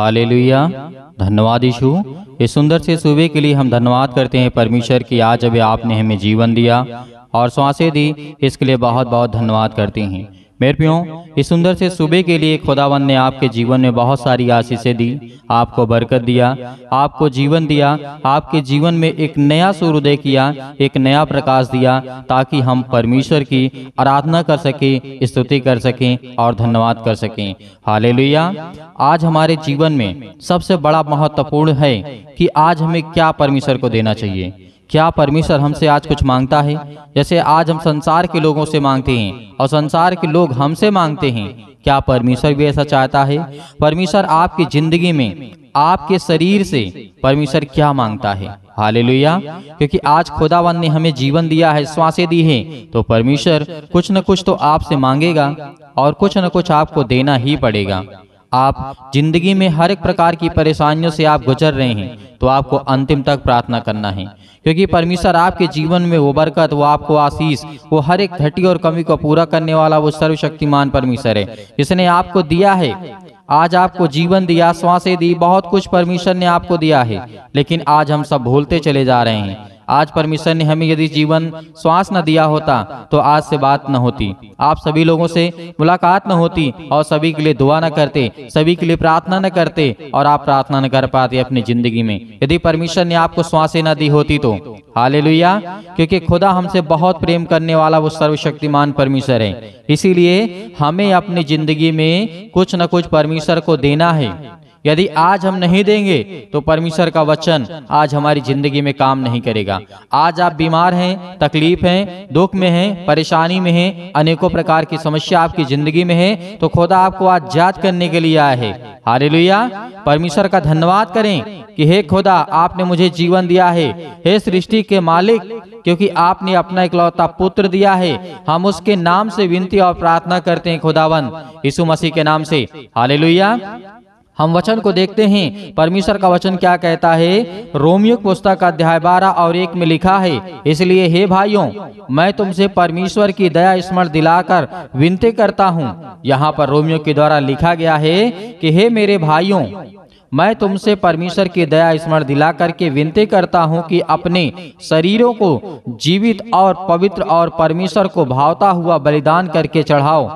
Hallelujah. धन्यवाद यीशु। इस सुंदर से सुबह के लिए हम धन्यवाद करते हैं परमेश्वर की, आज अभी आपने हमें जीवन दिया और सांसें दी, इसके लिए बहुत बहुत धन्यवाद करते हैं। मेरे प्रियो, इस सुंदर से सुबह के लिए खुदावन ने आपके जीवन में बहुत सारी आशीषें दी, आपको बरकत दिया, आपको जीवन दिया, आपके जीवन में एक नया सूर्योदय किया, एक नया प्रकाश दिया, ताकि हम परमेश्वर की आराधना कर सकें, स्तुति कर सकें और धन्यवाद कर सकें। हालेलुया। आज हमारे जीवन में सबसे बड़ा महत्वपूर्ण है कि आज हमें क्या परमेश्वर को देना चाहिए। क्या परमेश्वर हमसे आज कुछ मांगता है? जैसे आज हम संसार के लोगों से मांगते हैं और संसार के लोग हमसे मांगते हैं, क्या परमेश्वर भी ऐसा चाहता है? परमेश्वर आपकी जिंदगी में, आपके शरीर से परमेश्वर क्या मांगता है? हालेलुया। क्योंकि आज खुदावन ने हमें जीवन दिया है, श्वासें दी है, तो परमेश्वर कुछ न कुछ तो आपसे मांगेगा और कुछ न कुछ आपको देना ही पड़ेगा। आप जिंदगी में हर एक प्रकार की परेशानियों से आप गुजर रहे हैं, तो आपको अंतिम तक प्रार्थना करना है, क्योंकि परमेश्वर आपके जीवन में वो बरकत, वो आपको आशीष, वो हर एक घटी और कमी को पूरा करने वाला वो सर्वशक्तिमान परमेश्वर है, जिसने आपको दिया है। आज आपको जीवन दिया, श्वासें दी, बहुत कुछ परमेश्वर ने आपको दिया है, लेकिन आज हम सब भूलते चले जा रहे हैं। आज परमेश्वर ने हमें यदि जीवन श्वास न दिया होता तो आज से बात न होती, आप सभी लोगों से मुलाकात न होती और सभी के लिए दुआ न करते, सभी के लिए प्रार्थना न करते और आप प्रार्थना न कर पाते अपनी जिंदगी में, यदि परमेश्वर ने आपको श्वासें न दी होती तो। हालेलुया। क्योंकि खुदा हमसे बहुत प्रेम करने वाला वो सर्वशक्तिमान परमेश्वर है, इसीलिए हमें अपनी जिंदगी में कुछ न कुछ परमेश्वर को देना है। यदि आज हम नहीं देंगे तो परमेश्वर का वचन आज हमारी जिंदगी में काम नहीं करेगा। आज आप बीमार हैं, तकलीफ हैं, दुख में हैं, परेशानी में हैं, अनेकों प्रकार की समस्या आपकी जिंदगी में है, तो खुदा आपको आज जांच करने के लिए आया है। हालेलुया। परमेश्वर का धन्यवाद करें कि हे खुदा, आपने मुझे जीवन दिया है। हे सृष्टि के मालिक, क्योंकि आपने अपना इकलौता पुत्र दिया है, हम उसके नाम से विनती और प्रार्थना करते हैं खुदावन, यीशु मसीह के नाम से। हालेलुया। हम वचन को देखते हैं, परमेश्वर का वचन क्या कहता है। रोमियो पुस्तक का अध्याय 12 और 1 में लिखा है, इसलिए हे भाइयों, मैं तुमसे परमेश्वर की दया स्मरण दिलाकर विनती करता हूँ। यहाँ पर रोमियो के द्वारा लिखा गया है कि हे मेरे भाइयों, मैं तुमसे परमेश्वर की दया स्मरण दिला करके विनती करता हूँ कि अपने शरीरों को जीवित और पवित्र और परमेश्वर को भावता हुआ बलिदान करके चढ़ाओ।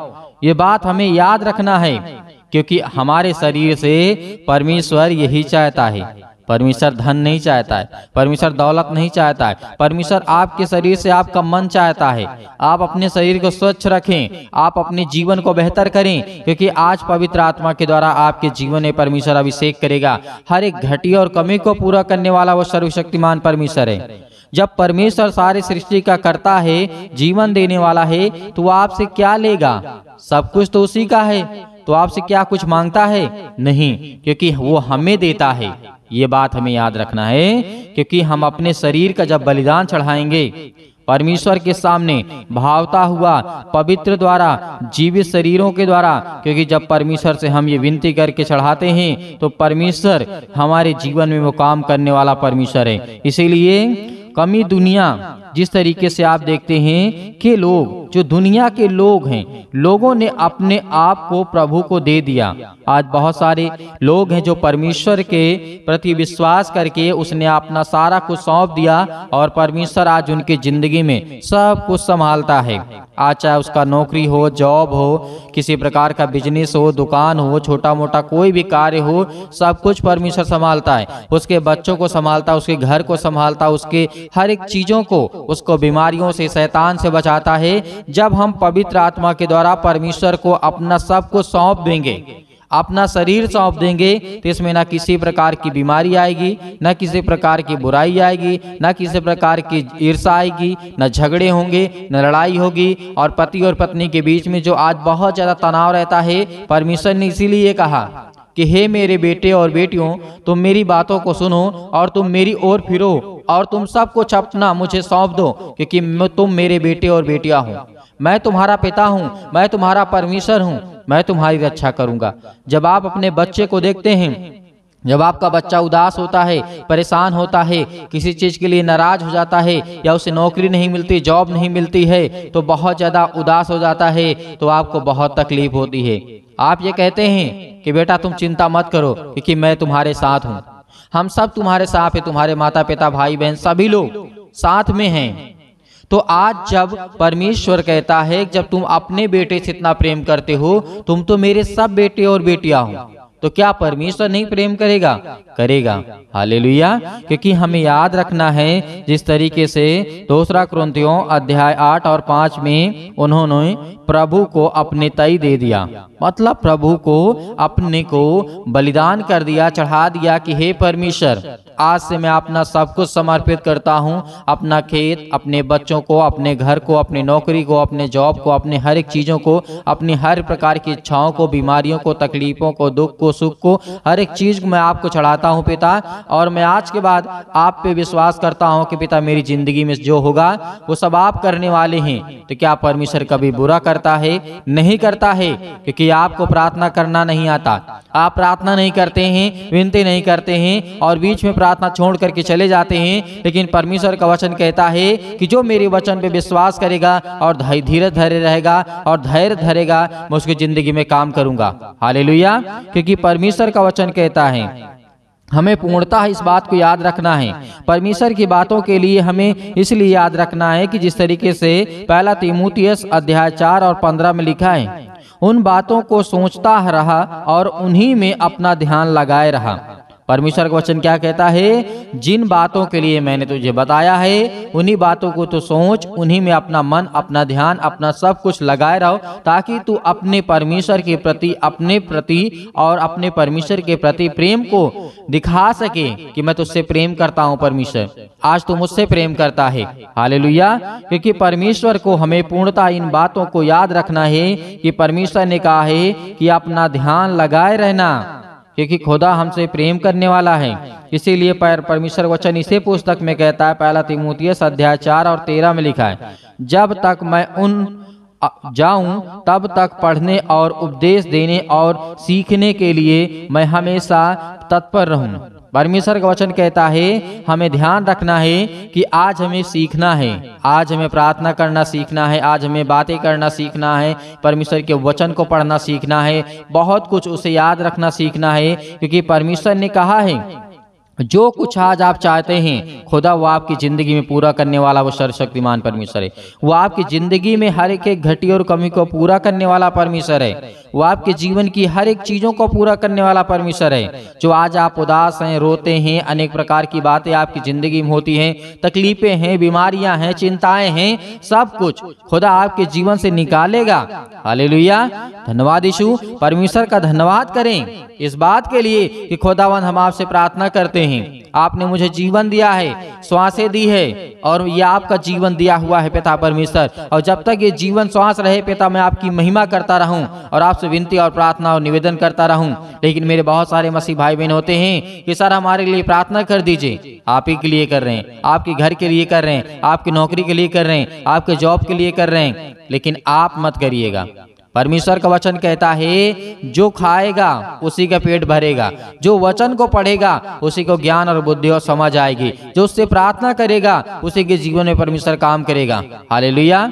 ये बात हमें याद रखना है, क्योंकि हमारे शरीर से परमेश्वर यही चाहता है। परमेश्वर धन नहीं चाहता है, परमेश्वर दौलत नहीं चाहता है, परमेश्वर आपके शरीर से आपका मन चाहता है। आप अपने शरीर को स्वच्छ रखें, आप अपने जीवन को बेहतर करें, क्योंकि आज पवित्र आत्मा के द्वारा आपके जीवन में परमेश्वर अभिषेक करेगा। हर एक घटी और कमी को पूरा करने वाला वो सर्वशक्तिमान परमेश्वर है। जब परमेश्वर सारे सृष्टि का करता है, जीवन देने वाला है, तो वो आपसे क्या लेगा? सब कुछ तो उसी का है, तो आपसे क्या कुछ मांगता है? नहीं, क्योंकि वो हमें देता है। ये बात हमें याद रखना है, क्योंकि हम अपने शरीर का जब बलिदान चढ़ाएंगे परमेश्वर के सामने भावता हुआ पवित्र द्वारा जीवित शरीरों के द्वारा, क्योंकि जब परमेश्वर से हम ये विनती करके चढ़ाते हैं तो परमेश्वर हमारे जीवन में वो काम करने वाला परमेश्वर है। इसीलिए कमी दुनिया, जिस तरीके से आप देखते हैं कि लोग, जो दुनिया के लोग हैं, लोगों ने अपने आप को प्रभु को दे दिया। आज बहुत सारे लोग हैं जो परमेश्वर के प्रति विश्वास करके उसने अपना सारा कुछ सौंप दिया और परमेश्वर आज उनकी जिंदगी में सब कुछ संभालता है। आज चाहे उसका नौकरी हो, जॉब हो, किसी प्रकार का बिजनेस हो, दुकान हो, छोटा मोटा कोई भी कार्य हो, सब कुछ परमेश्वर संभालता है। उसके बच्चों को संभालता, उसके घर को संभालता, उसके हर एक चीजों को, उसको बीमारियों से, शैतान से बचाता है। जब हम पवित्र आत्मा के द्वारा परमेश्वर को अपना सब कुछ सौंप देंगे, अपना शरीर सौंप देंगे, तो इसमें ना किसी प्रकार की बीमारी आएगी, ना किसी प्रकार की बुराई आएगी, ना किसी प्रकार की ईर्ष्या आएगी, ना झगड़े होंगे, ना लड़ाई होगी। और पति और पत्नी के बीच में जो आज बहुत ज्यादा तनाव रहता है, परमेश्वर ने इसीलिए कहा कि हे मेरे बेटे और बेटियों, तुम मेरी बातों को सुनो और तुम मेरी ओर फिरो और तुम सब कुछ अपना मुझे सौंप दो, क्योंकि तुम मेरे बेटे और बेटियां हो। मैं तुम्हारा पिता हूँ, मैं तुम्हारा परमेश्वर हूँ, मैं तुम्हारी रक्षा करूंगा। जब आप अपने बच्चे को देखते हैं, जब आपका बच्चा उदास होता है, परेशान होता है, किसी चीज़ के लिए नाराज हो जाता है, या उसे नौकरी नहीं मिलती, जॉब नहीं मिलती है, तो बहुत ज़्यादा उदास हो जाता है, तो आपको बहुत तकलीफ होती है। आप ये कहते हैं कि बेटा तुम चिंता मत करो क्योंकि मैं तुम्हारे साथ हूँ। हम सब तुम्हारे साथ हैं, तुम्हारे माता पिता, भाई बहन सभी लोग साथ में हैं। तो आज जब परमेश्वर कहता है जब तुम अपने बेटे से इतना प्रेम करते हो, तुम तो मेरे सब बेटे और बेटियां हो, तो क्या परमेश्वर नहीं प्रेम करेगा? करेगा। हालेलुया। क्योंकि हमें याद रखना है जिस तरीके से दूसरा कुरिन्थियों अध्याय 8 और 5 में उन्होंने प्रभु को अपने तय दे दिया, मतलब प्रभु को अपने को बलिदान कर दिया, चढ़ा दिया कि हे परमेश्वर, आज से मैं अपना सब कुछ समर्पित करता हूँ, अपना खेत, अपने बच्चों को, अपने घर को, अपनी नौकरी को, अपने जॉब को, अपने हर एक चीज़ों को, अपनी हर प्रकार की इच्छाओं को, बीमारियों को, तकलीफों को, दुख को, सुख को, हर एक चीज़ को मैं आपको चढ़ाता हूँ पिता। और मैं आज के बाद आप पे विश्वास करता हूँ कि पिता मेरी जिंदगी में जो होगा वो सब आप करने वाले हैं। तो क्या परमेश्वर कभी बुरा करता है? नहीं करता है, क्योंकि आपको प्रार्थना करना नहीं आता। आप प्रार्थना नहीं करते हैं, विनती नहीं करते हैं और बीच में प्रार्थना छोड़ करके चले जाते हैं। लेकिन परमेश्वर का वचन कहता है कि जो मेरे वचन पे विश्वास करेगा और धीरज धरे रहेगा और धैर्य धरेगा, मैं उसकी जिंदगी में काम करूंगा। हालेलुया। क्योंकि परमेश्वर का वचन कहता है, हमें पूर्णतः इस बात को याद रखना है। परमेश्वर की बातों के लिए हमें इसलिए याद रखना है कि जिस तरीके से पहला तीमुथियुस अध्याय 4 और 15 में लिखा है, उन बातों को सोचता रहा और उन्हीं में अपना ध्यान लगाए रहा। परमेश्वर का वचन क्या कहता है? जिन बातों के लिए मैंने तुझे बताया है उन्हीं बातों को तो सोच, उन्हीं में अपना मन, अपना ध्यान, अपना सब कुछ लगाए रहो, ताकि तू अपने परमेश्वर के प्रति, अपने प्रति और अपने परमेश्वर के प्रति प्रेम को दिखा सके कि मैं तुझसे प्रेम करता हूँ परमेश्वर, आज तू मुझसे प्रेम करता है। हालेलुया। क्योंकि परमेश्वर को हमें पूर्णतः इन बातों को याद रखना है कि परमेश्वर ने कहा है कि अपना ध्यान लगाए रहना, क्योंकि खुदा हमसे प्रेम करने वाला है। इसीलिए परमेश्वर वचन इसी पुस्तक में कहता है, पहला तीमुथियुस अध्याय 4 और 13 में लिखा है, जब तक मैं उन जाऊं तब तक पढ़ने और उपदेश देने और सीखने के लिए मैं हमेशा तत्पर रहूं। परमेश्वर का वचन कहता है हमें ध्यान रखना है कि आज हमें सीखना है, आज हमें प्रार्थना करना सीखना है, आज हमें बातें करना सीखना है, परमेश्वर के वचन को पढ़ना सीखना है, बहुत कुछ उसे याद रखना सीखना है। क्योंकि परमेश्वर ने कहा है जो कुछ आज आप चाहते हैं खुदा वो आपकी जिंदगी में पूरा करने वाला वो सर्वशक्तिमान परमेश्वर है। वो आपकी जिंदगी में हर एक घटी और कमी को पूरा करने वाला परमेश्वर है। वो आपके जीवन की हर एक चीजों को पूरा करने वाला परमेश्वर है। जो आज आप उदास हैं, रोते हैं, अनेक प्रकार की बातें आपकी जिंदगी में होती हैं, तकलीफें हैं, बीमारियां हैं, चिंताएं हैं, सब कुछ खुदा आपके जीवन से निकालेगा। हालेलुया। धन्यवाद यीशु। परमेश्वर का धन्यवाद करें इस बात के लिए कि खुदावंद हम आपसे प्रार्थना करते हैं, आपने मुझे जीवन दिया है, श्वासें दी है और ये आपका जीवन दिया हुआ है पिता परमेश्वर। और जब तक ये जीवन श्वास रहे पिता, मैं आपकी महिमा करता रहूं और आपसे विनती और प्रार्थना और निवेदन करता रहूं। लेकिन मेरे बहुत सारे मसीह भाई बहन होते हैं कि सर हमारे लिए प्रार्थना कर दीजिए। आप ही के लिए कर रहे हैं, आपके घर के लिए कर रहे हैं, आपकी नौकरी के लिए कर रहे हैं, आपके जॉब के लिए कर रहे हैं, लेकिन आप मत करिएगा। परमेश्वर का वचन कहता है जो खाएगा उसी का पेट भरेगा, जो वचन को पढ़ेगा उसी को ज्ञान और बुद्धि और समझ आएगी, जो उससे प्रार्थना करेगा उसी के जीवन में परमेश्वर काम करेगा। हालेलुया।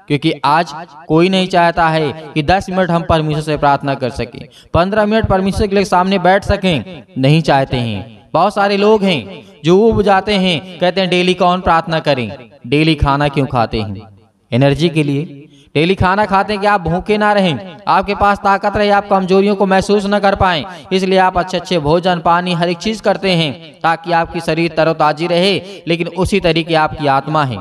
क्योंकि आज कोई नहीं चाहता है कि 10 मिनट हम परमेश्वर से प्रार्थना कर सकें, 15 मिनट परमेश्वर के लिए सामने बैठ सकें, नहीं चाहते हैं। बहुत सारे लोग हैं जो ऊब जाते हैं, कहते हैं डेली कौन प्रार्थना करें। डेली खाना क्यों खाते हैं? एनर्जी के लिए। डेली खाना खाते हैं कि आप भूखे ना रहें, आपके पास ताकत रहे, आप कमजोरियों को महसूस न कर पाएं, इसलिए आप अच्छे अच्छे भोजन, पानी, हर एक चीज करते हैं ताकि आपकी शरीर तरोताजी रहे। लेकिन उसी तरीके आपकी आत्मा है,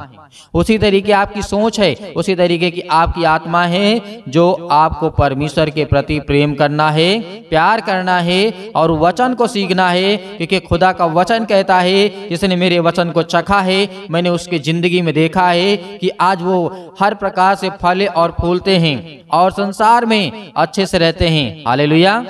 उसी तरीके आपकी सोच है, उसी तरीके की आपकी आत्मा है जो आपको परमेश्वर के प्रति प्रेम करना है, प्यार करना है और वचन को सीखना है। क्योंकि खुदा का वचन कहता है जिसने मेरे वचन को चखा है, मैंने उसकी जिंदगी में देखा है कि आज वो हर प्रकार से फले और फूलते हैं और संसार में अच्छे से रहते हैं। हालेलुया।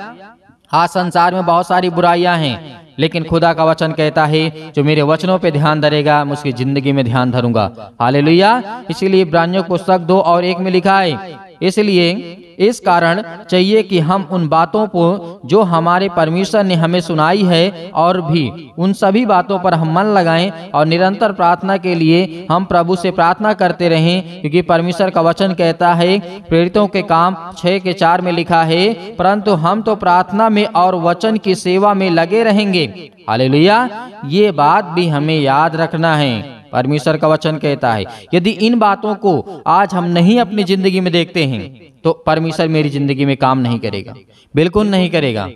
आज संसार में बहुत सारी बुराइयां हैं, लेकिन खुदा का वचन कहता है जो मेरे वचनों पे ध्यान धरेगा मैं उसकी जिंदगी में ध्यान धरूंगा। हालेलुया। इसीलिए इब्रानियों पुस्तक 2 और 1 में लिखा है, इसलिए इस कारण चाहिए कि हम उन बातों को जो हमारे परमेश्वर ने हमें सुनाई है और भी उन सभी बातों पर हम मन लगाएं और निरंतर प्रार्थना के लिए हम प्रभु से प्रार्थना करते रहें, क्योंकि परमेश्वर का वचन कहता है, प्रेरितों के काम 6:4 में लिखा है, परंतु हम तो प्रार्थना में और वचन की सेवा में लगे रहेंगे। हालेलुया। ये बात भी हमें याद रखना है। परमेश्वर का वचन कहता है यदि इन बातों को आज हम नहीं अपनी जिंदगी में देखते हैं तो परमेश्वर मेरी जिंदगी में काम नहीं करेगा, बिल्कुल नहीं करेगा।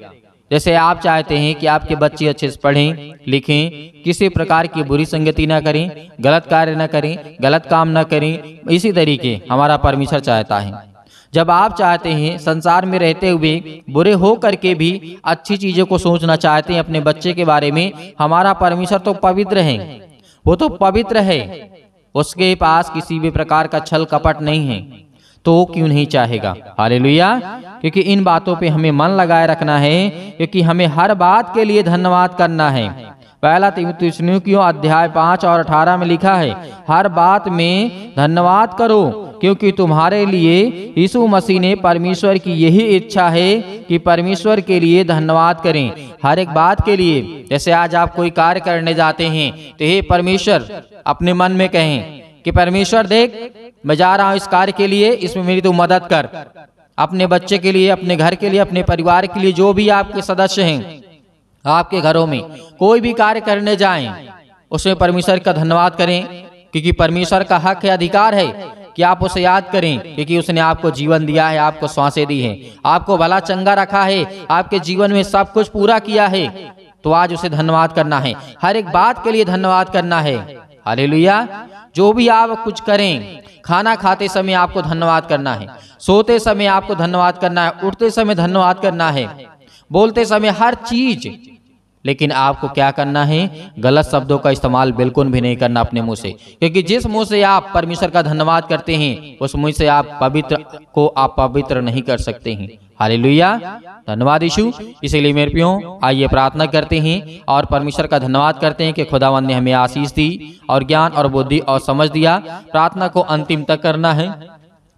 जैसे आप चाहते हैं कि आपके बच्चे अच्छे से पढ़ें लिखें, किसी प्रकार की बुरी संगति ना करें, गलत कार्य ना करें, गलत काम ना करें, इसी तरीके हमारा परमेश्वर चाहता है। जब आप चाहते हैं संसार में रहते हुए बुरे हो करके भी अच्छी चीजों को सोचना चाहते हैं अपने बच्चे के बारे में, हमारा परमेश्वर तो पवित्र है, वो तो पवित्र है, उसके पास किसी भी प्रकार का छल कपट नहीं है, तो क्यों नहीं चाहेगा। हालेलुया। क्योंकि इन बातों पे हमें मन लगाए रखना है, क्योंकि हमें हर बात के लिए धन्यवाद करना है। पहला थिस्सलुनीकियों अध्याय 5 और 18 में लिखा है, हर बात में धन्यवाद करो, क्योंकि तुम्हारे लिए यीशु मसीह ने परमेश्वर की यही इच्छा है कि परमेश्वर के लिए धन्यवाद करें हर एक बात के लिए। जैसे आज आप कोई कार्य करने जाते हैं तो हे परमेश्वर अपने मन में कहें कि परमेश्वर देख मैं जा रहा हूं इस कार्य के लिए, इसमें मेरी तो मदद कर। अपने बच्चे के लिए, अपने घर के लिए, अपने परिवार के लिए, जो भी आपके सदस्य हैं आपके घरों में कोई भी कार्य करने जाएं उसमें परमेश्वर का धन्यवाद करें, क्योंकि परमेश्वर का हक है, अधिकार है कि आप उसे याद करें, क्योंकि उसने आपको जीवन दिया है, आपको सांसें दी हैं, आपको भला चंगा रखा है, आपके जीवन में सब कुछ पूरा किया है। तो आज उसे धन्यवाद करना है, हर एक बात के लिए धन्यवाद करना है। हालेलुया। जो भी आप कुछ करें, खाना खाते समय आपको धन्यवाद करना है, सोते समय आपको धन्यवाद करना है, उठते समय धन्यवाद करना है, बोलते समय हर चीज। लेकिन आपको क्या करना है, गलत शब्दों का इस्तेमाल बिल्कुल भी नहीं करना अपने मुंह से, क्योंकि जिस मुंह से आप परमेश्वर का धन्यवाद करते हैं उस मुंह से आप पवित्र नहीं कर सकते हैं। हालेलुया। धन्यवाद यीशु। इसीलिए मेरे प्रियो आइए प्रार्थना करते हैं और परमेश्वर का धन्यवाद करते हैं कि खुदावंद ने हमें आशीष दी और ज्ञान और बुद्धि और समझ दिया। प्रार्थना को अंतिम तक करना है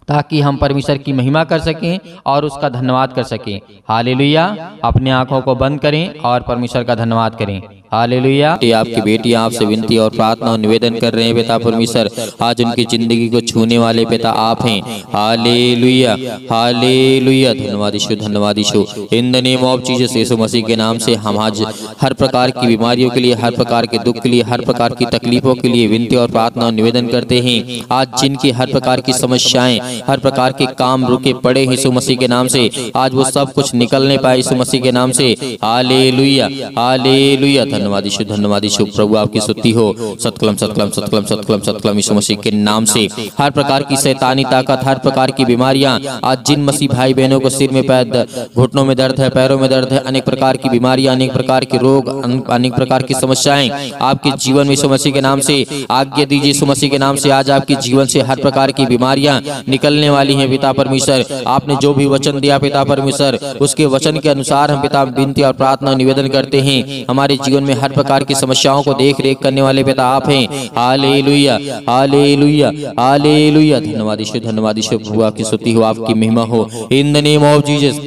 ताकि हम परमेश्वर की महिमा कर सकें और उसका धन्यवाद कर सकें। हालेलुया। अपनी आंखों को बंद करें और परमेश्वर का धन्यवाद करें। हालेलुया। आपकी बेटी आपसे विनती और प्रार्थना और निवेदन कर रहे हैं पिता परमेश्वर, आज उनकी जिंदगी को छूने वाले पिता आप हैं। हालेलुया, हालेलुया। धन्यवाद यीशु, धन्यवाद Yeshu. In the name of Jesus, Yeshu Masih के नाम से हम आज हर प्रकार की बीमारियों के लिए, हर प्रकार के दुख के लिए, हर प्रकार की तकलीफों के लिए विनती और प्रार्थना और निवेदन करते हैं। आज जिनकी हर प्रकार की समस्याएं, हर प्रकार के काम रुके पड़े यीशु मसीह के नाम से, आज वो सब कुछ निकलने पाए यीशु मसीह के नाम से। हालेलुया, हालेलुया। धन्यवाद यीशु, धन्यवाद यीशु। प्रभु आपकी स्तुति हो। सतकलम सतकलम सतकलम सतकलम सतकलम यीशु मसीह के नाम से हर प्रकार की शैतानी ताकत, हर प्रकार की बीमारियां, आज जिन मसीह भाई बहनों को सिर में घुटनों में दर्द है, पैरों में दर्द है, अनेक प्रकार की बीमारियां, अनेक प्रकार के रोग, अनेक प्रकार की समस्याएं आपके जीवन में यीशु मसीह के नाम से आज्ञा दीजिए। यीशु मसीह के नाम से आज आपके जीवन से हर प्रकार की बीमारियां निकलने वाली हैं पिता परमेश्वर। आपने जो भी वचन दिया पिता परमेश्वर, उसके वचन के अनुसार हम पिता विनती और प्रार्थना निवेदन करते हैं। हमारे जीवन में हर प्रकार की समस्याओं को देख रेख करने वाले पिता आप हैं। हालेलुया, हालेलुया, हालेलुया। धन्यवाद यीशु, धन्यवाद यीशु। प्रभु आपकी स्तुति हो, आपकी महिमा हो। In the name of Jesus,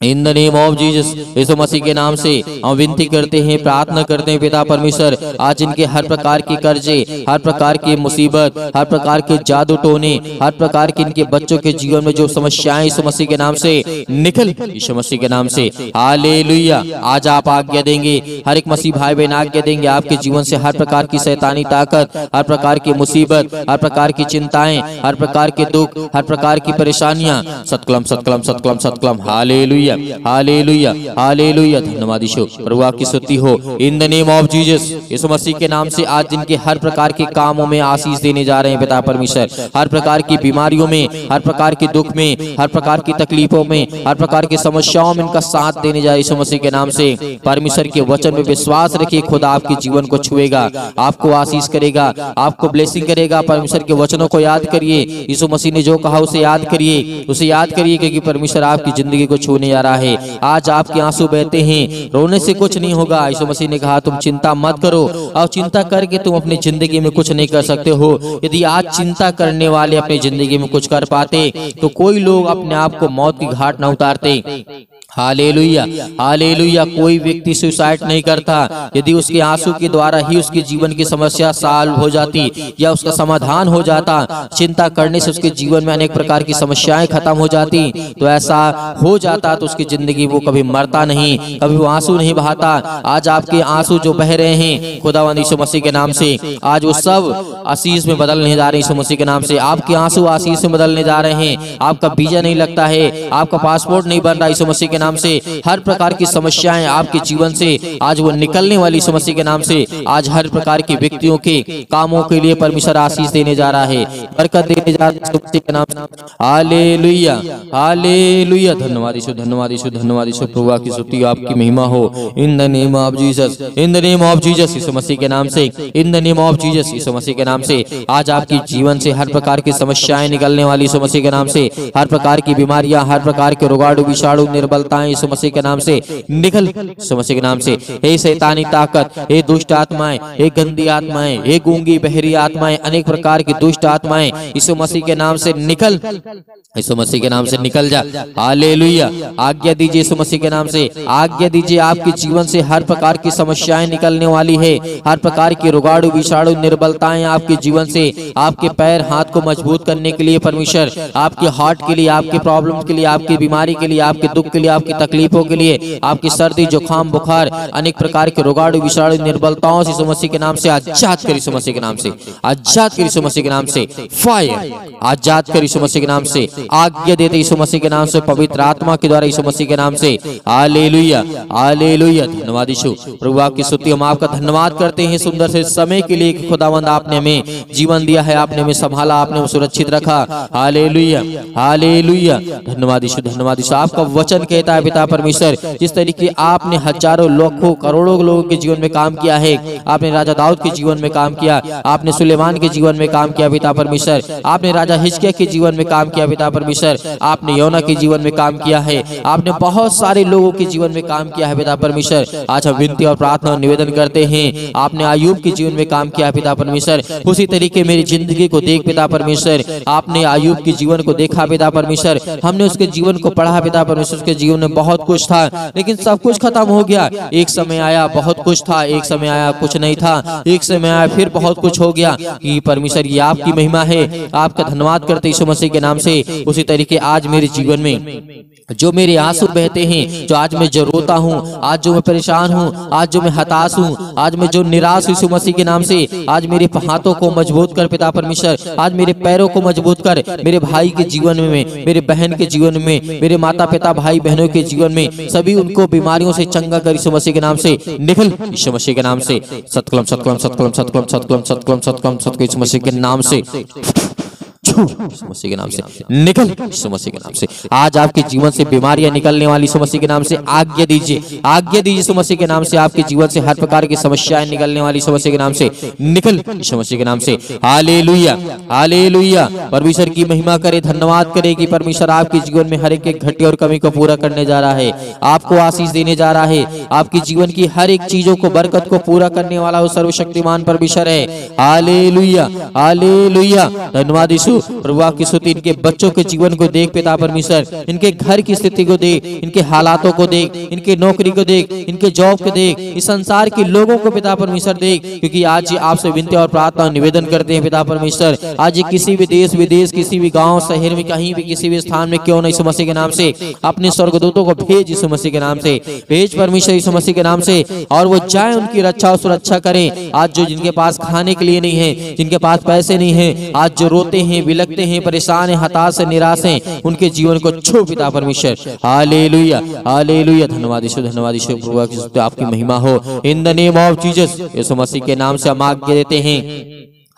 in the name of Jesus, Yeshu Masih के नाम से हम विनती करते हैं, प्रार्थना करते हैं पिता परमेश्वर, आज इनके हर प्रकार की कर्जे, हर प्रकार की मुसीबत, हर प्रकार के जादू टोने, हर प्रकार के इनके बच्चों के जीवन में जो समस्याएं यीशु मसीह के नाम से निकल, यीशु मसीह के नाम से। हालेलुया। आज आप आज्ञा देंगे, हर एक मसीह भाई बहन आज्ञा देंगे, आपके जीवन से हर प्रकार की शैतानी ताकत, हर प्रकार की मुसीबत, हर प्रकार की चिंताएं, हर प्रकार के दुख, हर प्रकार की परेशानियां, सतकलम सतकलम सतकलम सतकलम। हालेलुया, हालेलुया, हालेलुया। धन्यवाद यीशु। प्रभु आपकी स्तुति हो। In the name of Jesus, Yeshu Masih के नाम से आज जिनके हर प्रकार के कामों में आशीष देने जा रहे हैं पिता परमेश्वर, हर प्रकार की बीमारियों में, हर प्रकार के दुख में, हर प्रकार की तकलीफों में, हर प्रकार की समस्याओं में इनका साथ देने जा रहे यीशु मसीह के नाम से। परमेश्वर के वचन में विश्वास रखिए, खुदा आपके जीवन को छुएगा, आपको आशीष करेगा, आपको ब्लेसिंग करेगा। परमेश्वर के वचनों को याद करिए, यीशु मसीह ने जो कहा उसे याद करिए, उसे याद करिए, क्योंकि परमेश्वर आपकी जिंदगी को छूने जा रहा है। आज आपके आंसू बहते हैं, रोने से कुछ नहीं होगा। यीशु मसीह ने कहा तुम चिंता मत करो, और चिंता करके तुम अपनी जिंदगी में कुछ नहीं कर सकते हो। यदि आज चिंता करने वाले अपनी जिंदगी में कुछ कर पाते तो कोई लोग अपने आप को मौत की घाट न उतारते। Hallelujah, hallelujah. कोई व्यक्ति सुसाइड नहीं करता यदि उसके आंसू के द्वारा ही उसके जीवन की समस्या सॉल्व हो जाती या उसका समाधान हो जाता। चिंता करने से उसके जीवन में अनेक प्रकार की समस्याएं खत्म हो जाती। तो ऐसा हो जाता तो उसकी जिंदगी वो कभी मरता नहीं, कभी वो आंसू नहीं बहाता। आज आपके आंसू जो बह रहे हैं खुदावंद यीशु मसीह के नाम से, आज वो सब आशीष में बदलने जा रहे हैं। यीशु मसीह के नाम से आपके आंसू आशीष में बदलने जा रहे हैं। आपका वीजा नहीं लगता है, आपका पासपोर्ट नहीं बन रहा। यीशु मसीह के नाम से हर प्रकार की समस्याएं आपके जीवन से आज वो निकलने वाली। यीशु मसीह के नाम से आज हर प्रकार के व्यक्तियों के कामों के लिए परमेश्वर आशीष देने जा रहा है, बरकत देने जा रहा है यीशु मसीह के नाम से। हालेलुया, हालेलुया। धन्यवाद यीशु, धन्यवाद यीशु, धन्यवाद यीशु। प्रभु की स्तुति, आपकी महिमा हो। In the name of Jesus, in the name of Jesus, Yeshu Masih के नाम से, in the name of Jesus, Yeshu Masih के नाम से आज आपके जीवन से हर प्रकार की समस्याएं निकलने वाली। यीशु मसीह के नाम से हर प्रकार की बीमारियां, हर प्रकार के रोगाणु विषाणु निर्बलताएं यीशु मसीह के नाम से निकल। यीशु मसीह के नाम से हे शैतानी ताकत, हे दुष्ट आत्माएं, हे गंदी आत्माएं, हे गूंगी बहरी आत्माएं, अनेक प्रकार की दुष्ट आत्माएं यीशु मसीह के नाम से निकल। यीशु मसीह के नाम से निकल जा। हालेलुया। आज्ञा दीजिए यीशु मसीह के नाम से, आज्ञा दीजिए। आपके जीवन से हर प्रकार की समस्याएं निकलने वाली है, हर प्रकार की रोगाणु विषाणु निर्बलताएं आपके जीवन से, आपके पैर हाथ को मजबूत करने के लिए परमेश्वर, आपके हार्ट के लिए, आपके प्रॉब्लम के लिए, आपकी बीमारी के लिए, आपके दुख के लिए, आपकी तकलीफों के लिए, आपकी सर्दी जुकाम बुखार अनेक प्रकार के रोगाणु विषाणु निर्बलताओं से यीशु मसीह के नाम से आजाद कर। यीशु मसीह के नाम से आजाद कर। यीशु मसीह के नाम से फायर, आजाद कर। यीशु मसीह के नाम से आज्ञा देते यीशु मसीह के नाम से, पवित्र आत्मा के द्वारा यीशु मसीह के नाम से। हालेलुया, हालेलुया। धन्यवाद यीशु। प्रभु आपकी स्तुति, हम आपका धन्यवाद करते हैं सुंदर से समय के लिए। खुदावंद आपने हमें जीवन दिया है, आपने हमें संभाला, आपने हमें सुरक्षित रखा। हालेलुया, हालेलुया। धन्यवाद यीशु, धन्यवाद यीशु। आपका वचन कहता है पिता परमेश्वर, जिस तरीके आपने हजारों लाखों करोड़ों लोगों के जीवन में काम किया है, आपने राजा दाऊद के जीवन में काम किया, आपने सुलेमान के जीवन में काम किया पिता परमेश्वर, आपने राजा हिजकिय्याह के जीवन में काम किया पिता परमेश्वर, आपने योना के जीवन में काम किया है, आपने बहुत सारे लोगों के जीवन में काम किया है पिता परमेश्वर। आज हम विनती और प्रार्थना और निवेदन करते हैं, आपने अय्यूब के जीवन में काम किया पिता परमेश्वर, उसी तरीके मेरी जिंदगी को देख पिता परमेश्वर। आपने अय्यूब के जीवन को देखा पिता परमेश्वर, हमने उसके जीवन को पढ़ा पिता परमेश्वर। उसके जीवन में बहुत कुछ था लेकिन सब कुछ खत्म हो गया। एक समय आया बहुत कुछ था, एक समय आया कुछ नहीं था, एक समय आया फिर बहुत कुछ हो गया। ये परमेश्वर, ये आपकी महिमा है, आपका धन्यवाद करते यीशु मसीह के नाम से। उसी तरीके आज मेरे जीवन में जो मेरे आंसू बहते हैं, जो आज मैं जो रोता हूँ, आज जो मैं परेशान हूँ, आज जो मैं हताश हूँ, आज मैं जो निराश यीशु मसीह के नाम से, आज मेरे हाथों को मजबूत कर पिता परमेश्वर, आज मेरे पैरों को मजबूत कर। मेरे भाई के जीवन में, मेरे बहन के जीवन में, मेरे माता पिता भाई बहनों के जीवन में, सभी उनको बीमारियों से चंगा कर यीशु मसीह के नाम से। निकल यीशु मसीह के नाम से। सतकलम सतकलम सतकलम सतकलम सतकलम सतकलम सतकलम सतकलम यीशु मसीह के नाम से, यीशु मसीह के नाम से निकल। यीशु मसीह के नाम से आज आपके जीवन से बीमारियां निकलने वाली यीशु मसीह के नाम से आज्ञा दीजिए, आज्ञा दीजिए यीशु मसीह के नाम से। आपके जीवन से हर प्रकार की समस्याएं निकलने वाली यीशु मसीह के नाम से निकल। यीशु मसीह के नाम से। Hallelujah, hallelujah. परमेश्वर की महिमा करे, धन्यवाद करे कि परमेश्वर आपके जीवन में हर एक घटी और कमी को पूरा करने जा रहा है, आपको आशीष देने जा रहा है। आपके जीवन की हर एक चीजों को, बरकत को पूरा करने वाला वो सर्वशक्तिमान परमेश्वर है। हालेलुया, हालेलुया। धन्यवाद यीशु। प्रभु आपकी स्तुति। इनके बच्चों के जीवन को देख पिता परमेश्वर, इनके घर की स्थिति को देख, इनके हालातों को देख, इनके नौकरी को देख, इनके जॉब को देख, इस संसार के लोगों को पिता परमेश्वर देख। क्योंकि आज आपसे विनती और प्रार्थना निवेदन करते हैं पिता परमेश्वर, आज ये किसी भी देश विदेश, किसी भी गांव शहर में, कहीं भी किसी भी स्थान में क्यों नहीं, यीशु मसीह के नाम से अपने स्वर्गदूतों को भेज, यीशु मसीह के नाम से भेज परमेश्वर, यीशु मसीह के नाम से, और वो जाए उनकी रक्षा और सुरक्षा करें। आज जो जिनके पास खाने के लिए नहीं है, जिनके पास पैसे नहीं है, आज जो रोते हैं, बिलखते हैं, परेशान है, हताश है, निराश है, उनके जीवन को छू पिता परमेश्वर। हालेलुया, हालेलुया। धन्यवाद यीशु, धन्यवाद यीशु। प्रभु की आपकी महिमा हो। In the name of Jesus, Yeshu Masih के नाम से हम आज्ञा देते हैं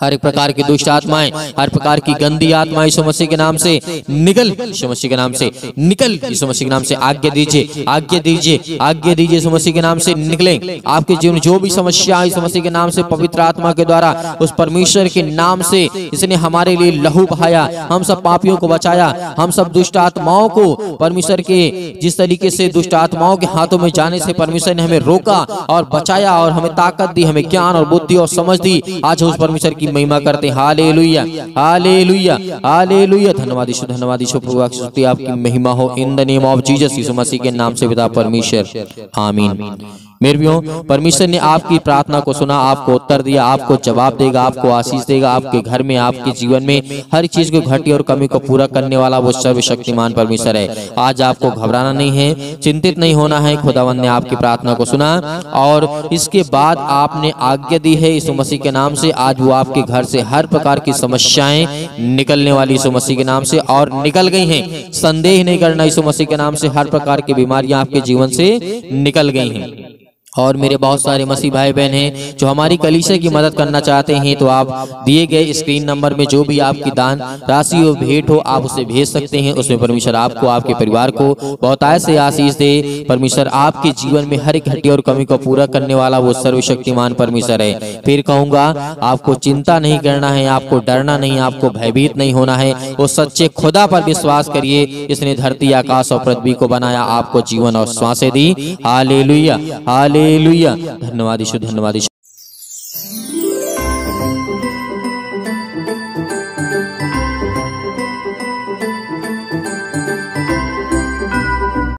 हर एक प्रकार की दुष्ट आत्माएं, हर प्रकार की गंदी आत्माएं यीशु मसीह के नाम से निकल, यीशु मसीह के नाम से निकल, यीशु मसीह के नाम से आज्ञा दीजिए, आज्ञा दीजिए, आज्ञा दीजिए, यीशु मसीह के नाम से निकलें। आपके जीवन में जो भी समस्या है यीशु मसीह के नाम से पवित्र आत्मा के द्वारा उस परमेश्वर के नाम से, इसने हमारे लिए लहू बहाया, हम सब पापियों को बचाया, हम सब दुष्ट आत्माओं को परमेश्वर के जिस तरीके से दुष्ट आत्माओं के हाथों में जाने से परमेश्वर ने हमें रोका और बचाया और हमें ताकत दी, हमें ज्ञान और बुद्धि और समझ दी। आज उस परमेश्वर की महिमा करते हैं। हालेलुया, हालेलुया, हालेलुया। धन्यवाद यीशु, धन्यवाद यीशु। प्रभु आपकी महिमा हो in the name of Jesus, Yeshu Masih के नाम से पिता परमेश्वर, आमीन। मेरे प्रियो, परमेश्वर ने आपकी प्रार्थना को सुना, आपको उत्तर दिया, आपको जवाब देगा, आपको आशीष देगा। आपके घर में, आपके जीवन में हर चीज को घटी और कमी को पूरा करने वाला वो सर्वशक्तिमान परमेश्वर है। आज आपको घबराना नहीं है, चिंतित नहीं होना है। खुदावंद ने आपकी प्रार्थना को सुना और इसके बाद आपने आज्ञा दी है यीशु मसीह के नाम से। आज वो आपके घर से हर प्रकार की समस्याएं निकलने वाली यीशु मसीह के नाम से और निकल गई हैं। संदेह नहीं करना, यीशु मसीह के नाम से हर प्रकार की बीमारियां आपके जीवन से निकल गई हैं। और मेरे बहुत सारे मसीह भाई बहन हैं जो हमारी कलीसिया की मदद करना चाहते हैं, तो आप दिए गए स्क्रीन नंबर में जो भी आपकी दान राशि हो, भेंट हो, आप उसे भेज सकते हैं। उसमें परमेश्वर आपको, आपके परिवार को बहुतायत से आशीष दे। परमेश्वर आपके जीवन में हर एक घटी और कमी को पूरा करने वाला वो सर्वशक्तिमान परमेश्वर है। फिर कहूंगा, आपको चिंता नहीं करना है, आपको डरना नहीं, आपको भयभीत नहीं होना है। वो सच्चे खुदा पर विश्वास करिए, इसने धरती, आकाश और पृथ्वी को बनाया, आपको जीवन और श्वासें दी। हालेलुया, हालेलुया। धन्यवाद यीशु, धन्यवाद यीशु।